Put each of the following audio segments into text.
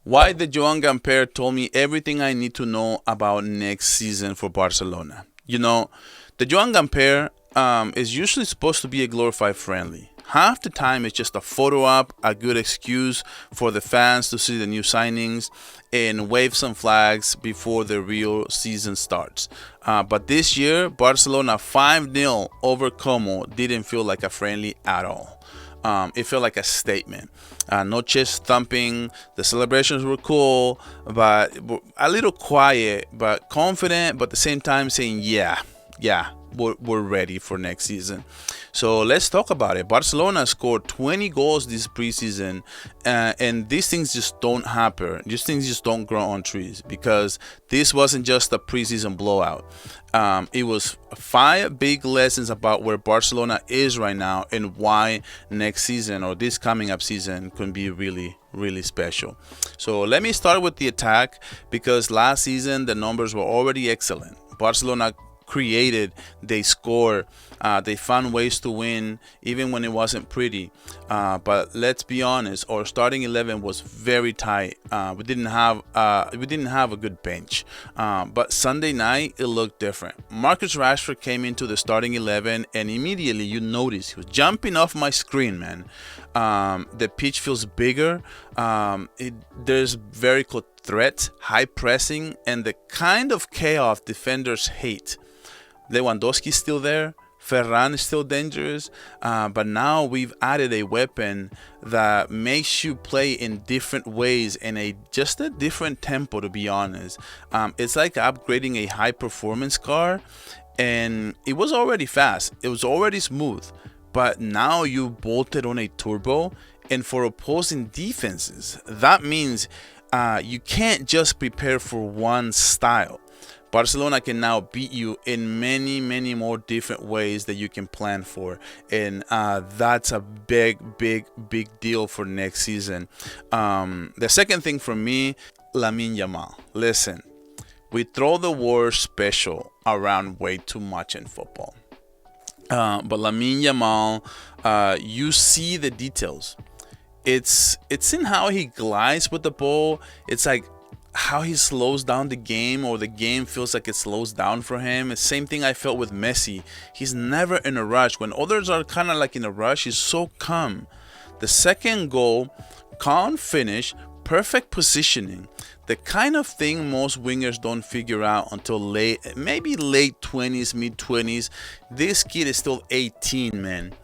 Why the Joan Gamper told me everything I need to know about next season for Barcelona. The Joan Gamper is usually supposed to be a glorified friendly. Half the time it's just a photo op, a good excuse for the fans to see the new signings and wave some flags before the real season starts. But this year, Barcelona 5-0 over Como didn't feel like a friendly at all. It felt like a statement. No chest thumping. The celebrations were cool, but a little quiet, but confident, but at the same time saying, yeah, we're ready for next season. So let's talk about it. Barcelona scored 20 goals this preseason, and these things just don't happen. These things just don't grow on trees, because this wasn't just a preseason blowout. It was 5 big lessons about where Barcelona is right now and why next season or this coming up season can be really, really special. So let me start with the attack, because last season the numbers were already excellent. Barcelona created, they scored, they found ways to win even when it wasn't pretty. But let's be honest, our starting 11 was very tight. We didn't have a good bench. But Sunday night it looked different. Marcus Rashford came into the starting 11, and immediately you notice he was jumping off my screen, man. The pitch feels bigger. There's very cool threat, high pressing, and the kind of chaos defenders hate. Lewandowski's still there. Ferran is still dangerous, but now we've added a weapon that makes you play in different ways in just a different tempo, to be honest. It's like upgrading a high performance car, and it was already fast, it was already smooth, but now you bolted on a turbo. And for opposing defenses, that means you can't just prepare for one style. Barcelona can now beat you in many, many more different ways that you can plan for. And that's a big deal for next season. The second thing for me, Lamine Yamal. Listen, we throw the word special around way too much in football. But Lamine Yamal, you see the details. It's in how he glides with the ball. It's like how he slows down the game, or the game feels like it slows down for him. It's the same thing I felt with Messi. He's never in a rush. When others are kind of like in a rush, he's so calm. The second goal, calm finish, perfect positioning. The kind of thing most wingers don't figure out until maybe late 20s, mid 20s. This kid is still 18, man.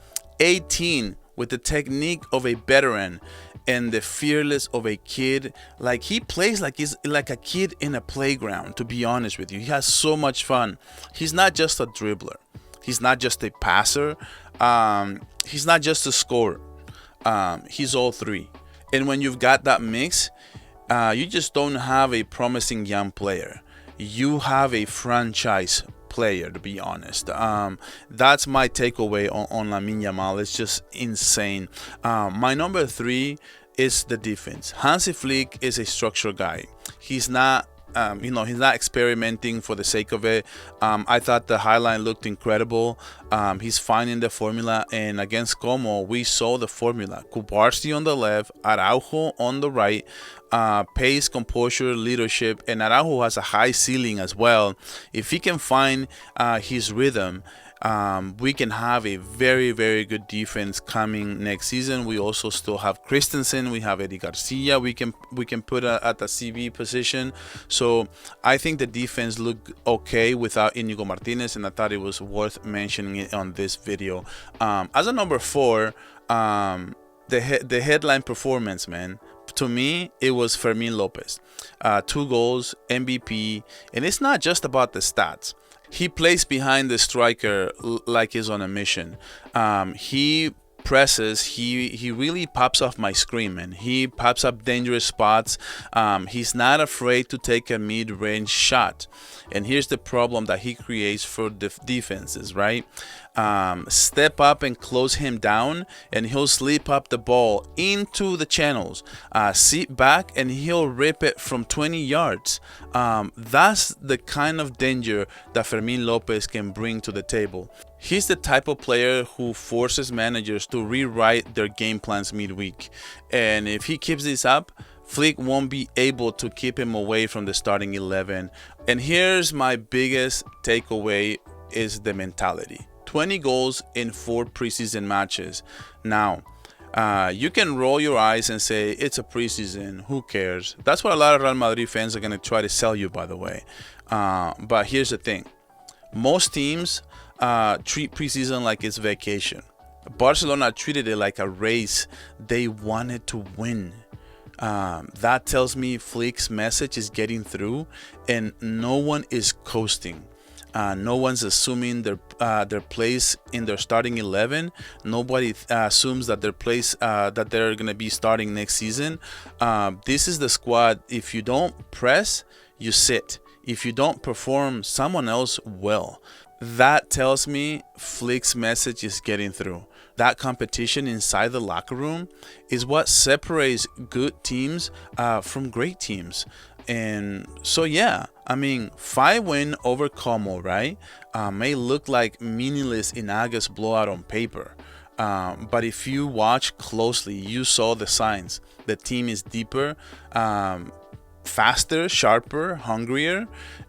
18, with the technique of a veteran and the fearless of a kid. Like, he plays like he's like a kid in a playground, to be honest with you. He has so much fun. He's not just a dribbler. He's not just a passer. He's not just a scorer. He's all three. And when you've got that mix, you just don't have a promising young player. You have a franchise player, to be honest. That's my takeaway on Lamine Yamal. It's just insane. My number 3 is the defense. Hansi Flick is a structure guy. He's not he's not experimenting for the sake of it. I thought the highline looked incredible. He's finding the formula, and against Como, we saw the formula. Kubarsi on the left, Araujo on the right. Pace, composure, leadership, and Araujo has a high ceiling as well. If he can find his rhythm, we can have a very, very good defense coming next season. We also still have Christensen, we have Eddie Garcia. We can put at the CB position. So I think the defense looked okay without Inigo Martinez, and I thought it was worth mentioning it on this video. As a number 4, the headline performance, man. To me, it was Fermin López. 2 goals, MVP, and it's not just about the stats. He plays behind the striker like he's on a mission. He presses, he really pops off my screen, man. He pops up dangerous spots. He's not afraid to take a mid-range shot. And here's the problem that he creates for defenses, right? Step up and close him down, and he'll slip up the ball into the channels, sit back, and he'll rip it from 20 yards. That's the kind of danger that Fermin López can bring to the table. He's the type of player who forces managers to rewrite their game plans midweek. And if he keeps this up, Flick won't be able to keep him away from the starting 11. And here's my biggest takeaway is the mentality. 20 goals in 4 preseason matches. Now, you can roll your eyes and say, it's a preseason, who cares? That's what a lot of Real Madrid fans are going to try to sell you, by the way. But here's the thing. Most teams treat preseason like it's vacation. Barcelona treated it like a race. They wanted to win. That tells me Flick's message is getting through, and no one is coasting. No one's assuming their place in their starting 11. Nobody assumes that their place that they're gonna be starting next season. This is the squad. If you don't press, you sit. If you don't perform, someone else will. That tells me Flick's message is getting through. That competition inside the locker room is what separates good teams from great teams. And so, yeah, I mean, 5-win over Como, right? May look like meaningless in August blowout on paper. But if you watch closely, you saw the signs. The team is deeper, faster, sharper, hungrier,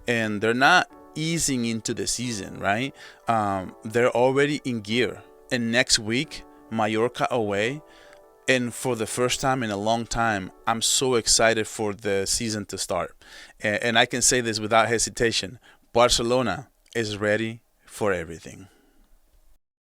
and they're not easing into the season, right? They're already in gear. And next week, Mallorca away. And for the first time in a long time, I'm so excited for the season to start. And I can say this without hesitation. Barcelona is ready for everything.